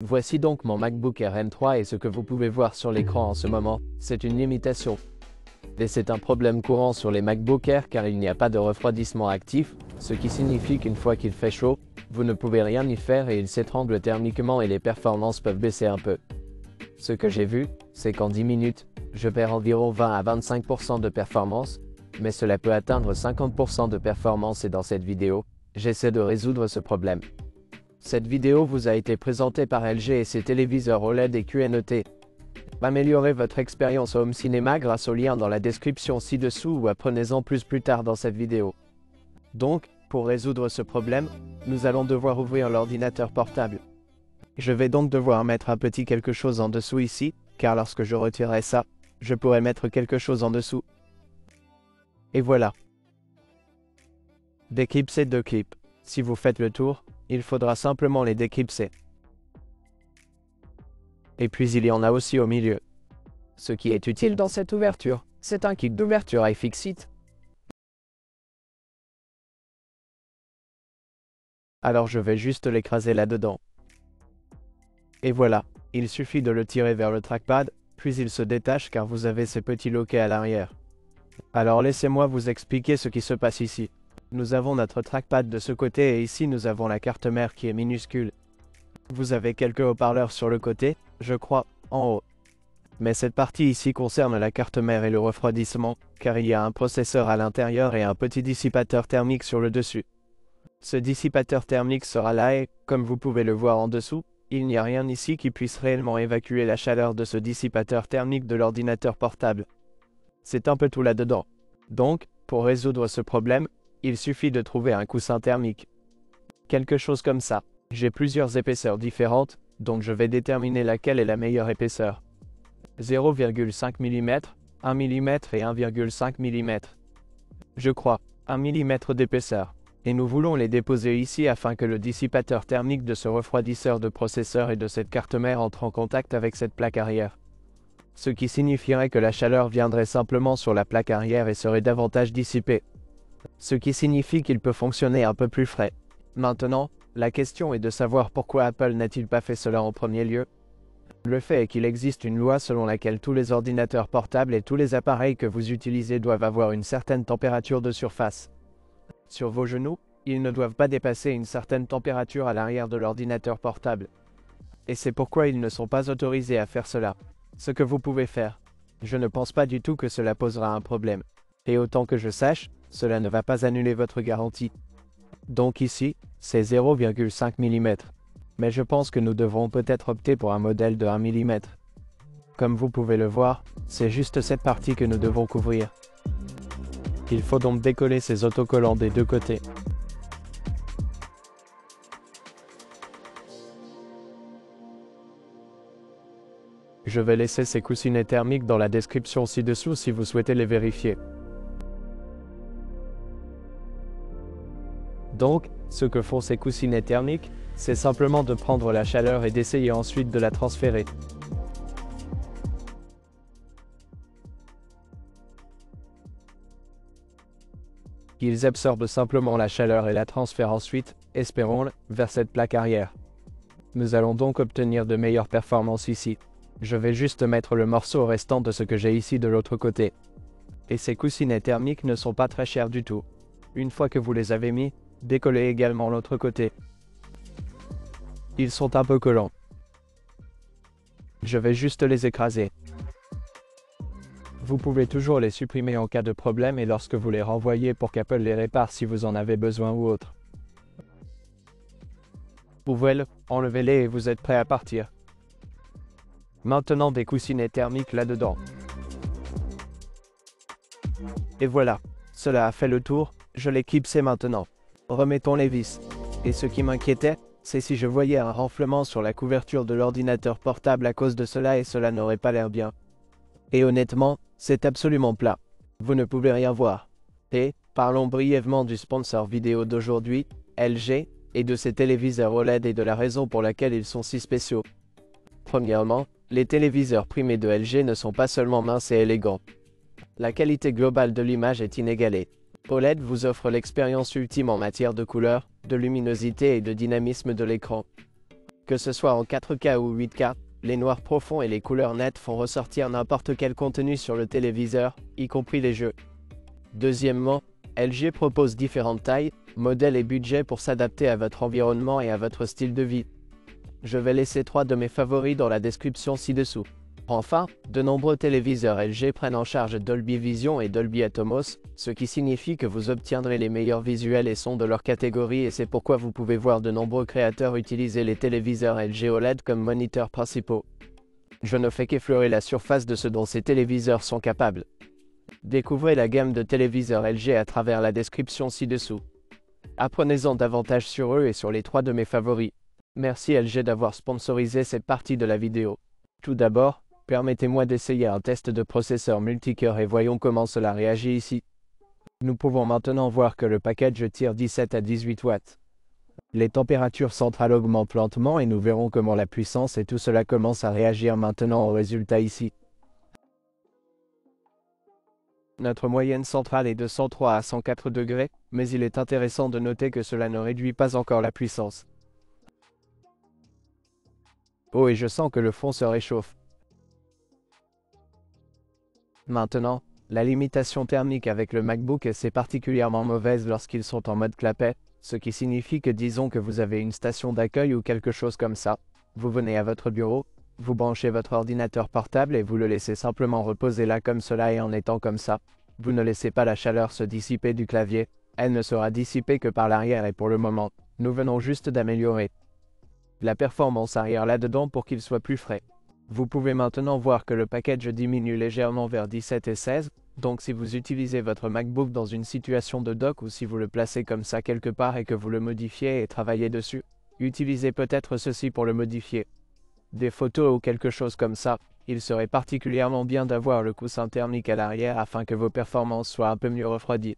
Voici donc mon MacBook Air M3 et ce que vous pouvez voir sur l'écran en ce moment, c'est une limitation. Et c'est un problème courant sur les MacBook Air car il n'y a pas de refroidissement actif, ce qui signifie qu'une fois qu'il fait chaud, vous ne pouvez rien y faire et il s'étrangle thermiquement et les performances peuvent baisser un peu. Ce que j'ai vu, c'est qu'en 10 minutes, je perds environ 20 à 25% de performance, mais cela peut atteindre 50% de performance et dans cette vidéo, j'essaie de résoudre ce problème. Cette vidéo vous a été présentée par LG et ses téléviseurs OLED et QNET. Améliorez votre expérience au home cinéma grâce au lien dans la description ci-dessous ou apprenez-en plus tard dans cette vidéo. Donc, pour résoudre ce problème, nous allons devoir ouvrir l'ordinateur portable. Je vais donc devoir mettre un petit quelque chose en dessous ici, car lorsque je retirerai ça, je pourrai mettre quelque chose en dessous. Et voilà. Déclipser deux clips. Si vous faites le tour, il faudra simplement les déclipser. Et puis il y en a aussi au milieu. Ce qui est utile dans cette ouverture, c'est un kit d'ouverture iFixit. Alors je vais juste l'écraser là-dedans. Et voilà, il suffit de le tirer vers le trackpad, puis il se détache car vous avez ces petits loquets à l'arrière. Alors laissez-moi vous expliquer ce qui se passe ici. Nous avons notre trackpad de ce côté et ici nous avons la carte mère qui est minuscule. Vous avez quelques haut-parleurs sur le côté, je crois, en haut. Mais cette partie ici concerne la carte mère et le refroidissement, car il y a un processeur à l'intérieur et un petit dissipateur thermique sur le dessus. Ce dissipateur thermique sera là et, comme vous pouvez le voir en dessous, il n'y a rien ici qui puisse réellement évacuer la chaleur de ce dissipateur thermique de l'ordinateur portable. C'est un peu tout là-dedans. Donc, pour résoudre ce problème, il suffit de trouver un coussin thermique. Quelque chose comme ça. J'ai plusieurs épaisseurs différentes, donc je vais déterminer laquelle est la meilleure épaisseur. 0,5 mm, 1 mm et 1,5 mm. Je crois, 1 mm d'épaisseur. Et nous voulons les déposer ici afin que le dissipateur thermique de ce refroidisseur de processeur et de cette carte mère entre en contact avec cette plaque arrière. Ce qui signifierait que la chaleur viendrait simplement sur la plaque arrière et serait davantage dissipée. Ce qui signifie qu'il peut fonctionner un peu plus frais. Maintenant, la question est de savoir pourquoi Apple n'a-t-il pas fait cela en premier lieu. Le fait est qu'il existe une loi selon laquelle tous les ordinateurs portables et tous les appareils que vous utilisez doivent avoir une certaine température de surface. Sur vos genoux, ils ne doivent pas dépasser une certaine température à l'arrière de l'ordinateur portable. Et c'est pourquoi ils ne sont pas autorisés à faire cela. Ce que vous pouvez faire. Je ne pense pas du tout que cela posera un problème. Et autant que je sache, cela ne va pas annuler votre garantie. Donc ici, c'est 0,5 mm. Mais je pense que nous devrons peut-être opter pour un modèle de 1 mm. Comme vous pouvez le voir, c'est juste cette partie que nous devons couvrir. Il faut donc décoller ces autocollants des deux côtés. Je vais laisser ces coussinets thermiques dans la description ci-dessous si vous souhaitez les vérifier. Donc, ce que font ces coussinets thermiques, c'est simplement de prendre la chaleur et d'essayer ensuite de la transférer. Ils absorbent simplement la chaleur et la transfèrent ensuite, espérons-le, vers cette plaque arrière. Nous allons donc obtenir de meilleures performances ici. Je vais juste mettre le morceau restant de ce que j'ai ici de l'autre côté. Et ces coussinets thermiques ne sont pas très chers du tout. Une fois que vous les avez mis, décollez également l'autre côté. Ils sont un peu collants. Je vais juste les écraser. Vous pouvez toujours les supprimer en cas de problème et lorsque vous les renvoyez pour qu'Apple les répare si vous en avez besoin ou autre. Ouvrez-le, enlevez-les et vous êtes prêt à partir. Maintenant des coussinets thermiques là-dedans. Et voilà, cela a fait le tour, je les clipsé maintenant. Remettons les vis. Et ce qui m'inquiétait, c'est si je voyais un renflement sur la couverture de l'ordinateur portable à cause de cela et cela n'aurait pas l'air bien. Et honnêtement, c'est absolument plat. Vous ne pouvez rien voir. Et, parlons brièvement du sponsor vidéo d'aujourd'hui, LG, et de ses téléviseurs OLED et de la raison pour laquelle ils sont si spéciaux. Premièrement, les téléviseurs primés de LG ne sont pas seulement minces et élégants. La qualité globale de l'image est inégalée. OLED vous offre l'expérience ultime en matière de couleur, de luminosité et de dynamisme de l'écran. Que ce soit en 4K ou 8K, les noirs profonds et les couleurs nettes font ressortir n'importe quel contenu sur le téléviseur, y compris les jeux. Deuxièmement, LG propose différentes tailles, modèles et budgets pour s'adapter à votre environnement et à votre style de vie. Je vais laisser 3 de mes favoris dans la description ci-dessous. Enfin, de nombreux téléviseurs LG prennent en charge Dolby Vision et Dolby Atmos, ce qui signifie que vous obtiendrez les meilleurs visuels et sons de leur catégorie, et c'est pourquoi vous pouvez voir de nombreux créateurs utiliser les téléviseurs LG OLED comme moniteurs principaux. Je ne fais qu'effleurer la surface de ce dont ces téléviseurs sont capables. Découvrez la gamme de téléviseurs LG à travers la description ci-dessous. Apprenez-en davantage sur eux et sur les 3 de mes favoris. Merci LG d'avoir sponsorisé cette partie de la vidéo. Tout d'abord, permettez-moi d'essayer un test de processeur multicœur et voyons comment cela réagit ici. Nous pouvons maintenant voir que le package tire 17 à 18 watts. Les températures centrales augmentent lentement et nous verrons comment la puissance et tout cela commence à réagir maintenant au résultat ici. Notre moyenne centrale est de 103 à 104 degrés, mais il est intéressant de noter que cela ne réduit pas encore la puissance. Oh, et je sens que le fond se réchauffe. Maintenant, la limitation thermique avec le MacBook c'est particulièrement mauvaise lorsqu'ils sont en mode clapet, ce qui signifie que disons que vous avez une station d'accueil ou quelque chose comme ça, vous venez à votre bureau, vous branchez votre ordinateur portable et vous le laissez simplement reposer là comme cela et en étant comme ça, vous ne laissez pas la chaleur se dissiper du clavier, elle ne sera dissipée que par l'arrière et pour le moment, nous venons juste d'améliorer la performance arrière là-dedans pour qu'il soit plus frais. Vous pouvez maintenant voir que le package diminue légèrement vers 17 et 16, donc si vous utilisez votre MacBook dans une situation de dock ou si vous le placez comme ça quelque part et que vous le modifiez et travaillez dessus, utilisez peut-être ceci pour le modifier. Des photos ou quelque chose comme ça, il serait particulièrement bien d'avoir le coussin thermique à l'arrière afin que vos performances soient un peu mieux refroidies.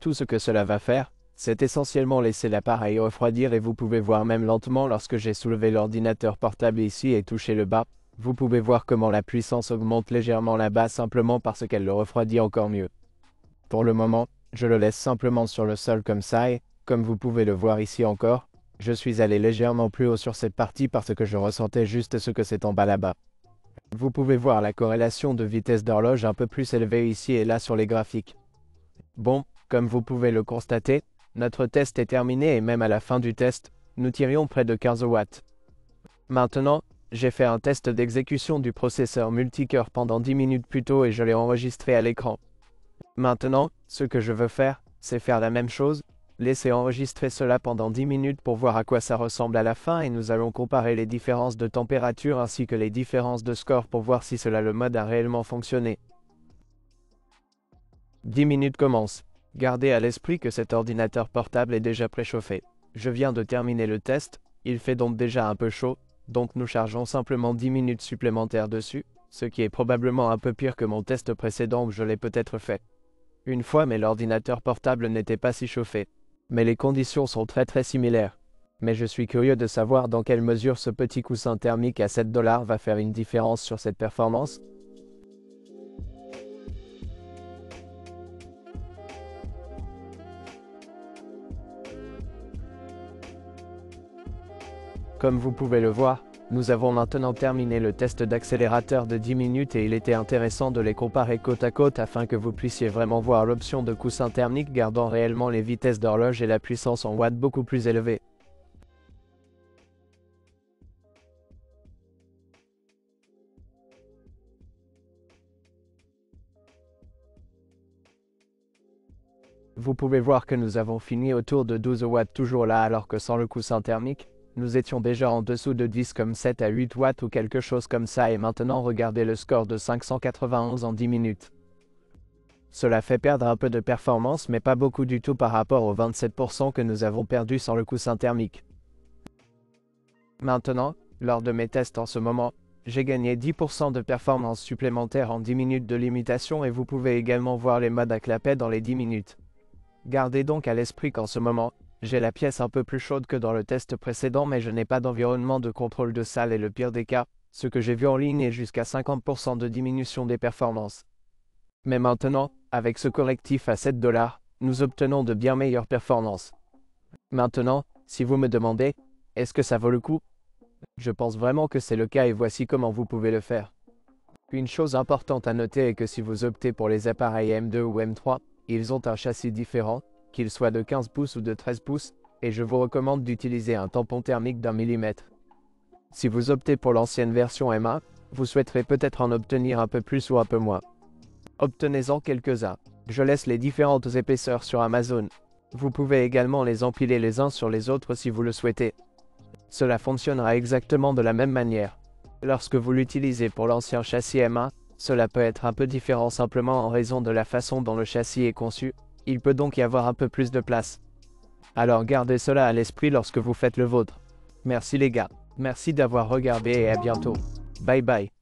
Tout ce que cela va faire, c'est essentiellement laisser l'appareil refroidir et vous pouvez voir même lentement lorsque j'ai soulevé l'ordinateur portable ici et touché le bas, vous pouvez voir comment la puissance augmente légèrement là-bas simplement parce qu'elle le refroidit encore mieux. Pour le moment, je le laisse simplement sur le sol comme ça et, comme vous pouvez le voir ici encore, je suis allé légèrement plus haut sur cette partie parce que je ressentais juste ce que c'est en bas là-bas. Vous pouvez voir la corrélation de vitesse d'horloge un peu plus élevée ici et là sur les graphiques. Bon, comme vous pouvez le constater, notre test est terminé et même à la fin du test, nous tirions près de 15 watts. Maintenant, j'ai fait un test d'exécution du processeur multicœur pendant 10 minutes plus tôt et je l'ai enregistré à l'écran. Maintenant, ce que je veux faire, c'est faire la même chose, laisser enregistrer cela pendant 10 minutes pour voir à quoi ça ressemble à la fin et nous allons comparer les différences de température ainsi que les différences de score pour voir si le mode a réellement fonctionné. 10 minutes commencent. Gardez à l'esprit que cet ordinateur portable est déjà préchauffé. Je viens de terminer le test, il fait donc déjà un peu chaud, donc nous chargeons simplement 10 minutes supplémentaires dessus, ce qui est probablement un peu pire que mon test précédent où je l'ai peut-être fait une fois mais l'ordinateur portable n'était pas si chauffé. Mais les conditions sont très similaires. Mais je suis curieux de savoir dans quelle mesure ce petit coussin thermique à 7 $ va faire une différence sur cette performance. Comme vous pouvez le voir, nous avons maintenant terminé le test d'accélérateur de 10 minutes et il était intéressant de les comparer côte à côte afin que vous puissiez vraiment voir l'option de coussin thermique gardant réellement les vitesses d'horloge et la puissance en watts beaucoup plus élevée. Vous pouvez voir que nous avons fini autour de 12 watts toujours là alors que sans le coussin thermique, nous étions déjà en dessous de 10 comme 7 à 8 watts ou quelque chose comme ça et maintenant regardez le score de 591 en 10 minutes. Cela fait perdre un peu de performance mais pas beaucoup du tout par rapport aux 27% que nous avons perdu sans le coussin thermique. Maintenant, lors de mes tests en ce moment, j'ai gagné 10% de performance supplémentaire en 10 minutes de limitation et vous pouvez également voir les modes à clapet dans les 10 minutes. Gardez donc à l'esprit qu'en ce moment, j'ai la pièce un peu plus chaude que dans le test précédent mais je n'ai pas d'environnement de contrôle de salle et le pire des cas, ce que j'ai vu en ligne est jusqu'à 50% de diminution des performances. Mais maintenant, avec ce correctif à 7 $, nous obtenons de bien meilleures performances. Maintenant, si vous me demandez, est-ce que ça vaut le coup? Je pense vraiment que c'est le cas et voici comment vous pouvez le faire. Une chose importante à noter est que si vous optez pour les appareils M2 ou M3, ils ont un châssis différent, qu'il soit de 15 pouces ou de 13 pouces, et je vous recommande d'utiliser un tampon thermique d'1 millimètre. Si vous optez pour l'ancienne version M1, vous souhaiterez peut-être en obtenir un peu plus ou un peu moins. Obtenez-en quelques-uns. Je laisse les différentes épaisseurs sur Amazon. Vous pouvez également les empiler les uns sur les autres si vous le souhaitez. Cela fonctionnera exactement de la même manière. Lorsque vous l'utilisez pour l'ancien châssis M1, cela peut être un peu différent simplement en raison de la façon dont le châssis est conçu, il peut donc y avoir un peu plus de place. Alors gardez cela à l'esprit lorsque vous faites le vôtre. Merci les gars, merci d'avoir regardé et à bientôt. Bye bye.